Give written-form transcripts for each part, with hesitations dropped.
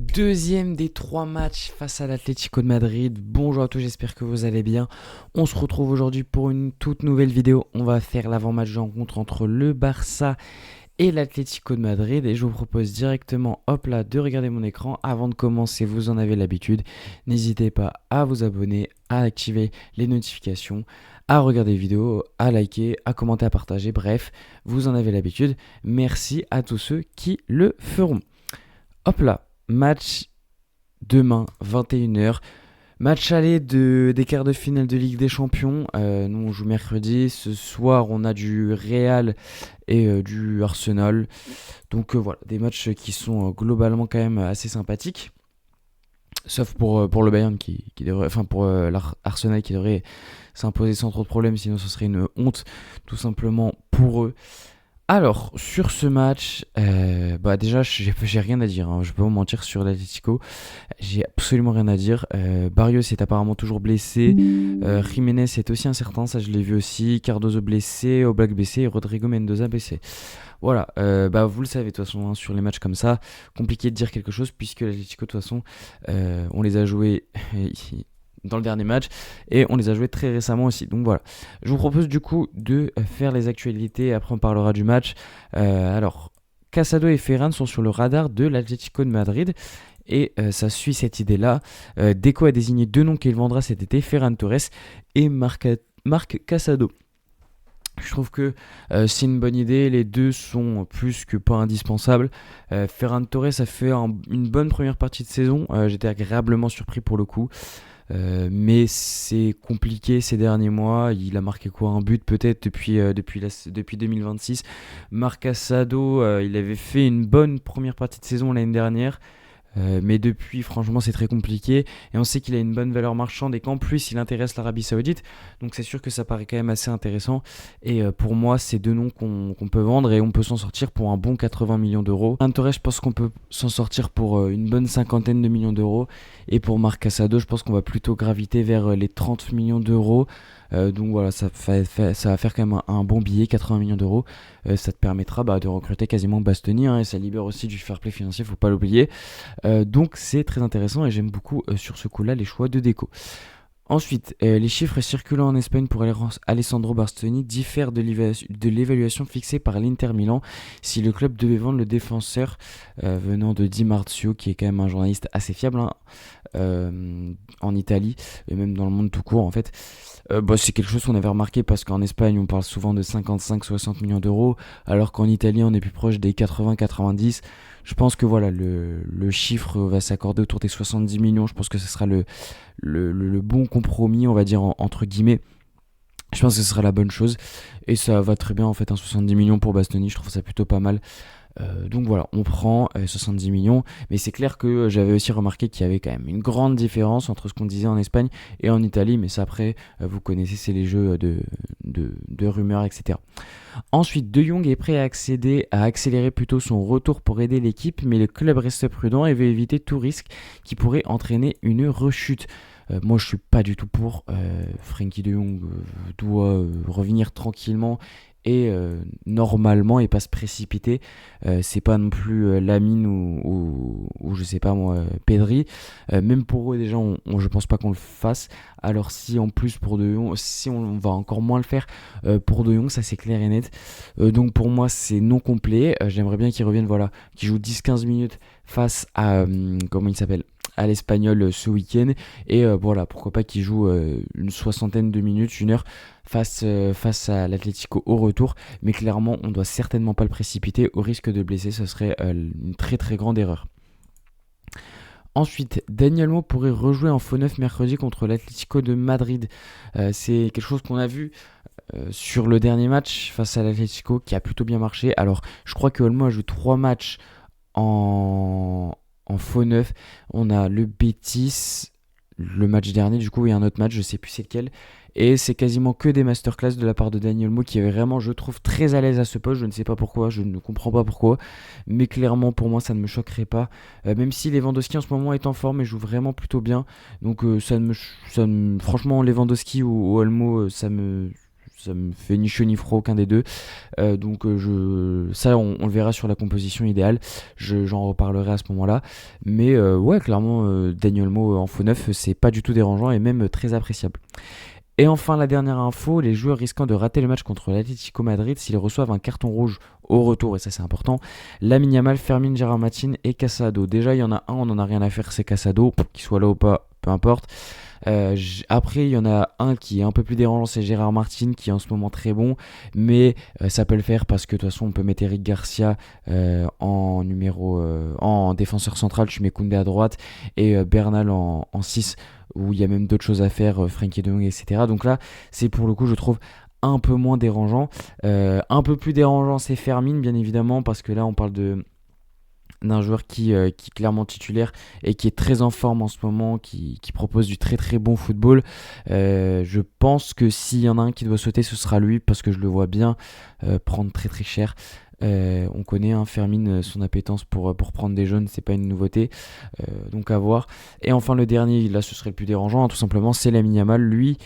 Deuxième des 3 matchs face à l'Atlético de Madrid. Bonjour à tous, j'espère que vous allez bien. On se retrouve aujourd'hui pour une toute nouvelle vidéo. On va faire l'avant-match de rencontre entre le Barça et l'Atlético de Madrid. Et je vous propose directement, hop là, de regarder mon écran. Avant de commencer, vous en avez l'habitude. N'hésitez pas à vous abonner, à activer les notifications, à regarder les vidéos, à liker, à commenter, à partager. Bref, vous en avez l'habitude. Merci à tous ceux qui le feront. Hop là. Match demain, 21h. Match aller des quarts de finale de Ligue des Champions. Nous, on joue mercredi. Ce soir, on a du Real et du Arsenal. Donc voilà, des matchs qui sont globalement quand même assez sympathiques. Sauf pour le Bayern qui devrait, enfin pour l'Arsenal qui devrait s'imposer sans trop de problèmes. Sinon, ce serait une honte tout simplement pour eux. Alors, sur ce match, déjà, j'ai rien à dire. Je vais pas vous mentir sur l'Atlético. J'ai absolument rien à dire. Barrios est apparemment toujours blessé. Jiménez est aussi incertain, ça je l'ai vu aussi. Cardozo blessé, Oblak blessé et Rodrigo Mendoza blessé. Voilà, vous le savez de toute façon, sur les matchs comme ça, compliqué de dire quelque chose puisque l'Atlético de toute façon, on les a joués dans le dernier match et on les a joués très récemment aussi. Donc voilà, je vous propose du coup de faire les actualités, après on parlera du match. Alors, Casado et Ferran sont sur le radar de l'Atlético de Madrid et ça suit cette idée-là. Deco a désigné deux noms qu'il vendra cet été, Ferran Torres et Marc Casado. Je trouve que c'est une bonne idée, les deux sont plus que pas indispensables. Ferran Torres a fait une bonne première partie de saison, j'étais agréablement surpris pour le coup. Mais c'est compliqué ces derniers mois. Il a marqué un but peut-être depuis 2026. Marc Casado, il avait fait une bonne première partie de saison l'année dernière. Mais depuis, franchement, c'est très compliqué. Et on sait qu'il a une bonne valeur marchande et qu'en plus, il intéresse l'Arabie Saoudite. Donc c'est sûr que ça paraît quand même assez intéressant. Et pour moi, c'est deux noms qu'on peut vendre et on peut s'en sortir pour un bon 80 millions d'euros. Torres, je pense qu'on peut s'en sortir pour une bonne cinquantaine de millions d'euros. Et pour Marc Casado, je pense qu'on va plutôt graviter vers les 30 millions d'euros. Donc voilà, ça va faire quand même un bon billet, 80 millions d'euros. Ça te permettra de recruter quasiment Bastoni, et ça libère aussi du fair play financier, faut pas l'oublier. Donc c'est très intéressant et j'aime beaucoup sur ce coup-là les choix de Deco. Ensuite, les chiffres circulant en Espagne pour Alessandro Bastoni diffèrent de l'évaluation fixée par l'Inter Milan si le club devait vendre le défenseur venant de Di Marzio, qui est quand même un journaliste assez fiable en Italie et même dans le monde tout court en fait. C'est quelque chose qu'on avait remarqué parce qu'en Espagne on parle souvent de 55-60 millions d'euros alors qu'en Italie on est plus proche des 80-90. Je pense que voilà, le chiffre va s'accorder autour des 70 millions. Je pense que ce sera le bon compromis, on va dire entre guillemets. Je pense que ce sera la bonne chose et ça va très bien en fait, 70 millions pour Bastoni, je trouve ça plutôt pas mal. Donc voilà, on prend 70 millions, mais c'est clair que j'avais aussi remarqué qu'il y avait quand même une grande différence entre ce qu'on disait en Espagne et en Italie, mais ça après, vous connaissez, c'est les jeux de rumeurs, etc. Ensuite, De Jong est prêt à accélérer plutôt son retour pour aider l'équipe, mais le club reste prudent et veut éviter tout risque qui pourrait entraîner une rechute. Moi je suis pas du tout pour. Frenkie De Jong doit revenir tranquillement et normalement et pas se précipiter. C'est pas non plus Lamine ou je sais pas moi, Pedri. Même pour eux déjà je pense pas qu'on le fasse. Alors si en plus pour De Jong, si on va encore moins le faire pour De Jong, ça c'est clair et net. Donc pour moi c'est non complet. J'aimerais bien qu'il revienne, voilà, qu'il joue 10-15 minutes face à comment il s'appelle, à l'Espagnol ce week-end et voilà, pourquoi pas qu'il joue une soixantaine de minutes, une heure face à l'Atlético au retour, mais clairement on doit certainement pas le précipiter au risque de blesser, ce serait une très très grande erreur. Ensuite, Dani Olmo pourrait rejouer en faux neuf mercredi contre l'Atlético de Madrid. C'est quelque chose qu'on a vu sur le dernier match face à l'Atlético qui a plutôt bien marché. Alors je crois que Olmo a joué 3 matchs en faux neuf. On a le Betis, le match dernier, du coup il y a un autre match, je sais plus c'est lequel, et c'est quasiment que des masterclass de la part de Dani Olmo qui est vraiment, je trouve, très à l'aise à ce poste. Je ne sais pas pourquoi, je ne comprends pas pourquoi, mais clairement pour moi ça ne me choquerait pas, même si Lewandowski en ce moment est en forme et joue vraiment plutôt bien. Donc franchement Lewandowski ou Olmo, ça me fait ni chaud ni froid, aucun des deux. Ça, on le verra sur la composition idéale. J'en reparlerai à ce moment-là. Mais ouais, clairement, Dani Olmo en faux neuf, c'est pas du tout dérangeant et même très appréciable. Et enfin, la dernière info, les joueurs risquant de rater le match contre l'Atlético Madrid s'ils reçoivent un carton rouge au retour, et ça c'est important, Lamine Yamal, Fermin, Gérard Martin et Casado. Déjà, il y en a un, on n'en a rien à faire, c'est Casado, qu'il soit là ou pas, peu importe. Après, il y en a un qui est un peu plus dérangeant, c'est Gérard Martin, qui est en ce moment très bon, mais ça peut le faire parce que de toute façon, on peut mettre Eric Garcia en défenseur central, tu mets Koundé à droite et Bernal en 6, où il y a même d'autres choses à faire, Frenkie de Jong, etc. Donc là, c'est pour le coup, je trouve, un peu moins dérangeant. Un peu plus dérangeant, c'est Fermin, bien évidemment, parce que là, on parle d'un joueur qui est clairement titulaire et qui est très en forme en ce moment, qui propose du très très bon football. Je pense que s'il y en a un qui doit sauter, ce sera lui, parce que je le vois bien prendre très très cher. On connaît Fermin, son appétence pour prendre des jaunes, c'est pas une nouveauté, donc à voir. Et enfin le dernier, là ce serait le plus dérangeant, tout simplement, c'est Lamine Yamal. Lui,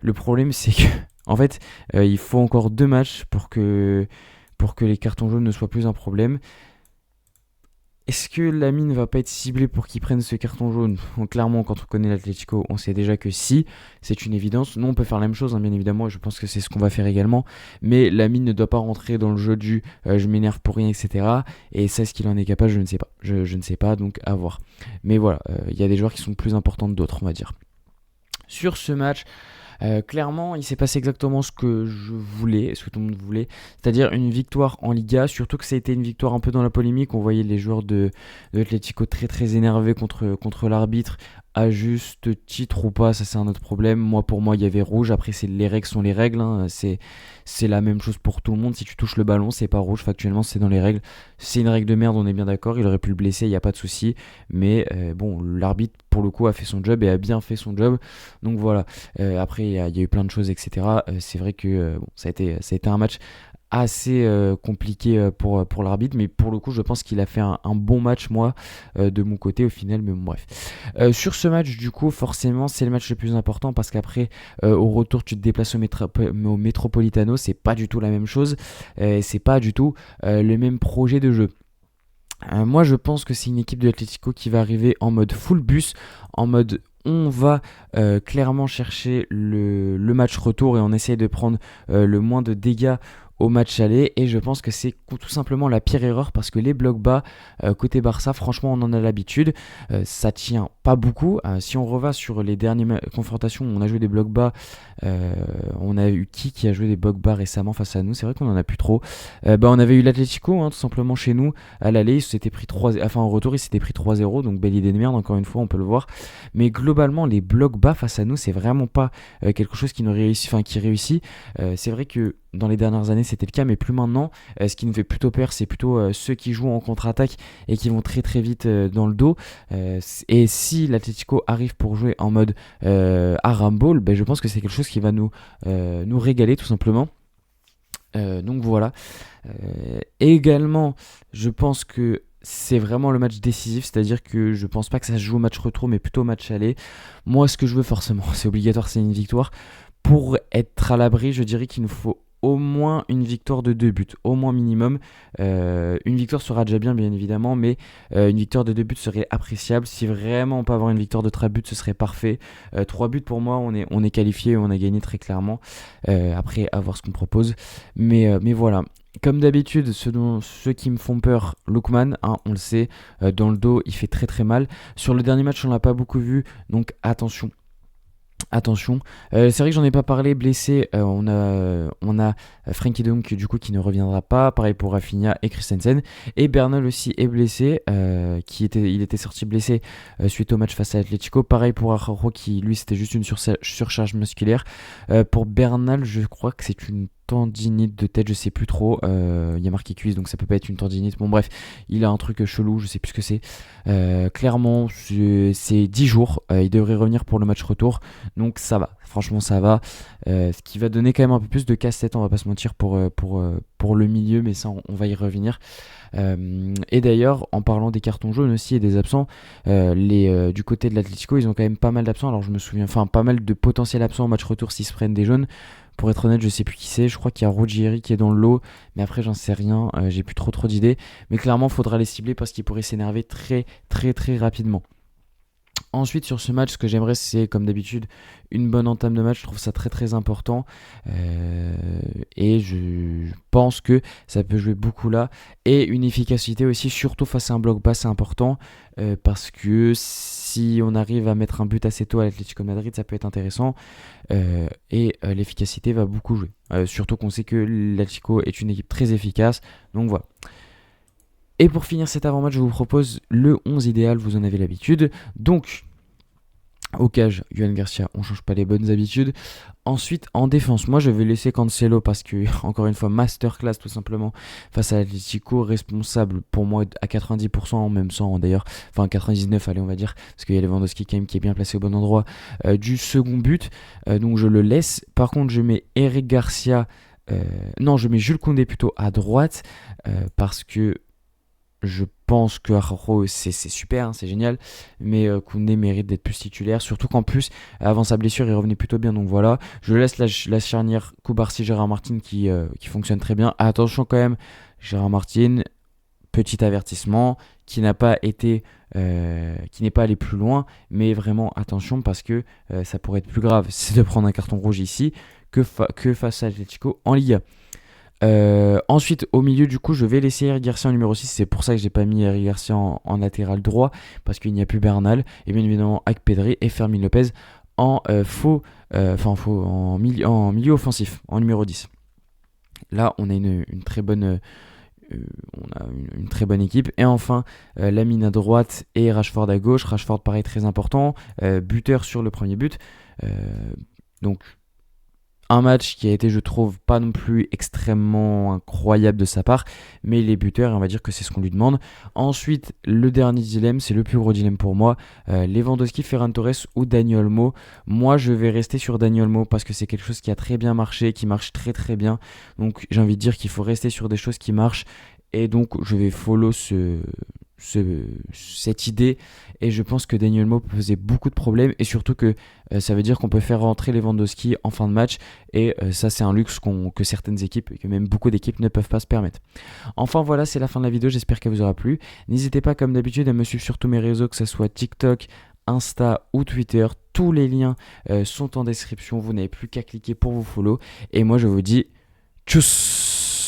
le problème c'est que en fait il faut encore 2 matchs pour que les cartons jaunes ne soient plus un problème. Est-ce que Lamine va pas être ciblé pour qu'il prenne ce carton jaune? Clairement, quand on connaît l'Atlético, on sait déjà que si, c'est une évidence. Nous, on peut faire la même chose, bien évidemment, et je pense que c'est ce qu'on va faire également. Mais Lamine ne doit pas rentrer dans le jeu du je m'énerve pour rien, etc. Et ça, est-ce qu'il en est capable? Je ne sais pas. Je ne sais pas, donc à voir. Mais voilà, il y a des joueurs qui sont plus importants que d'autres, on va dire. Sur ce match, clairement, il s'est passé exactement ce que je voulais, ce que tout le monde voulait, c'est-à-dire une victoire en Liga, surtout que ça a été une victoire un peu dans la polémique. On voyait les joueurs de l'Atlético très très énervés contre l'arbitre, à juste titre ou pas, ça c'est un autre problème. Pour moi, il y avait rouge. Après, les règles sont les règles, hein. C'est la même chose pour tout le monde. Si tu touches le ballon, c'est pas rouge, factuellement, c'est dans les règles. C'est une règle de merde, on est bien d'accord. Il aurait pu le blesser, il n'y a pas de souci. Mais bon, l'arbitre, pour le coup, a fait son job et a bien fait son job. Donc voilà. Après, il y a eu plein de choses, etc. C'est vrai que ça a été un match assez compliqué pour l'arbitre, mais pour le coup je pense qu'il a fait un bon match, moi, de mon côté au final. Mais bon, bref, sur ce match, du coup, forcément c'est le match le plus important, parce qu'après au retour tu te déplaces au Metropolitano, c'est pas du tout la même chose, c'est pas du tout le même projet de jeu. Moi je pense que c'est une équipe de l'Atlético qui va arriver en mode full bus, en mode on va clairement chercher le match retour et on essaye de prendre le moins de dégâts au match aller, et je pense que c'est tout simplement la pire erreur, parce que les blocs bas côté Barça, franchement on en a l'habitude, ça tient pas beaucoup. Si on revient sur les dernières confrontations où on a joué des blocs bas, on a eu qui a joué des blocs bas récemment face à nous? C'est vrai qu'on en a plus trop. On avait eu l'Atlético, tout simplement, chez nous à l'aller, il s'était pris 3, enfin en retour il s'était pris 3-0, donc belle idée de merde, encore une fois, on peut le voir. Mais globalement, les blocs bas face à nous, c'est vraiment pas quelque chose qui réussit. C'est vrai que dans les dernières années c'était le cas, mais plus maintenant. Ce qui nous fait plutôt peur, c'est plutôt ceux qui jouent en contre-attaque et qui vont très très vite dans le dos. Et si l'Atlético arrive pour jouer en mode Arambol, je pense que c'est quelque chose qui va nous régaler, tout simplement. Donc voilà. Également, je pense que c'est vraiment le match décisif, c'est-à-dire que je pense pas que ça se joue au match retour, mais plutôt au match aller. Moi, ce que je veux, forcément, c'est obligatoire, c'est une victoire. Pour être à l'abri, je dirais qu'il nous faut au moins une victoire de 2 buts, au moins minimum. Une victoire sera déjà bien évidemment, mais une victoire de 2 buts serait appréciable. Si vraiment on peut avoir une victoire de 3 buts, ce serait parfait. 3 buts, pour moi, on est qualifié, on a gagné très clairement. Après, à voir ce qu'on propose. Mais voilà. Comme d'habitude, ceux qui me font peur, Lookman, on le sait, dans le dos, il fait très très mal. Sur le dernier match, on l'a pas beaucoup vu, donc attention. C'est vrai que j'en ai pas parlé, blessé, on a Frenkie de Jong qui ne reviendra pas, pareil pour Rafinha et Christensen, et Bernal aussi est blessé, il était sorti blessé suite au match face à Atlético, pareil pour Araujo qui lui c'était juste une surcharge musculaire. Pour Bernal, je crois que c'est une tendinite de tête, je sais plus trop, il y a marqué cuisse, donc ça peut pas être une tendinite, bon bref, il a un truc chelou, je sais plus ce que c'est. Clairement c'est 10 jours, il devrait revenir pour le match retour, donc ça va, franchement ça va. ce qui va donner quand même un peu plus de casse-tête, on va pas se mentir, pour le milieu, mais ça on va y revenir. Et d'ailleurs, en parlant des cartons jaunes aussi et des absents, du côté de l'Atlético, ils ont quand même pas mal d'absents. Alors je me souviens, enfin pas mal de potentiels absents au match retour s'ils se prennent des jaunes. Pour être honnête, je sais plus qui c'est. Je crois qu'il y a Ruggieri qui est dans le lot, mais après j'en sais rien. J'ai plus trop d'idées. Mais clairement, il faudra les cibler parce qu'ils pourraient s'énerver très très très rapidement. Ensuite, sur ce match, ce que j'aimerais, c'est comme d'habitude une bonne entame de match. Je trouve ça très très important. Et je pense que ça peut jouer beaucoup là. Et une efficacité aussi, surtout face à un bloc bas, c'est important. Parce que si on arrive à mettre un but assez tôt à l'Atlético de Madrid, ça peut être intéressant. L'efficacité va beaucoup jouer. Surtout qu'on sait que l'Atlético est une équipe très efficace. Donc voilà. Et pour finir cet avant-match, je vous propose le 11 idéal, vous en avez l'habitude. Donc, au cage, Yohan Garcia, on ne change pas les bonnes habitudes. Ensuite, en défense, moi je vais laisser Cancelo parce que, encore une fois, masterclass tout simplement face à l'Atlético, responsable pour moi à 90%, même sans d'ailleurs, enfin 99, allez, on va dire, parce qu'il y a Lewandowski quand même qui est bien placé au bon endroit, du second but. Donc je le laisse. Par contre, je mets Eric Garcia, non, je mets Jules Koundé plutôt à droite parce que. Je pense que Araujo, c'est super, hein, c'est génial, mais Koundé mérite d'être plus titulaire, surtout qu'en plus, avant sa blessure, il revenait plutôt bien, donc voilà. Je laisse la charnière Cubarsí-Gérard Martin qui fonctionne très bien. Attention quand même, Gérard Martin, petit avertissement, qui n'a pas été, qui n'est pas allé plus loin, mais vraiment attention parce que ça pourrait être plus grave, c'est de prendre un carton rouge ici que face à Atletico en Liga. Ensuite, au milieu, du coup, je vais laisser Eric Garcia en numéro 6. C'est pour ça que j'ai pas mis Eric Garcia en latéral droit, parce qu'il n'y a plus Bernal. Et bien évidemment, avec Pedri et Fermin Lopez en en milieu offensif, en numéro 10. Là, on a une très bonne. Une très bonne équipe. Et enfin, Lamine à droite et Rashford à gauche. Rashford, pareil, très important. Buteur sur le premier but. Donc, un match qui a été, je trouve, pas non plus extrêmement incroyable de sa part, mais les buteurs, on va dire que c'est ce qu'on lui demande. Ensuite, le dernier dilemme, c'est le plus gros dilemme pour moi, Lewandowski, Ferran Torres ou Dani Olmo. Moi, je vais rester sur Dani Olmo parce que c'est quelque chose qui a très bien marché, qui marche très très bien. Donc, j'ai envie de dire qu'il faut rester sur des choses qui marchent. Et donc, je vais follow cette idée. Et je pense que Dani Olmo peut poser beaucoup de problèmes. Et surtout que ça veut dire qu'on peut faire rentrer Lewandowski en fin de match. Et ça, c'est un luxe que certaines équipes, et que même beaucoup d'équipes ne peuvent pas se permettre. Enfin, voilà, c'est la fin de la vidéo. J'espère qu'elle vous aura plu. N'hésitez pas, comme d'habitude, à me suivre sur tous mes réseaux, que ce soit TikTok, Insta ou Twitter. Tous les liens sont en description. Vous n'avez plus qu'à cliquer pour vous follow. Et moi, je vous dis tchuss!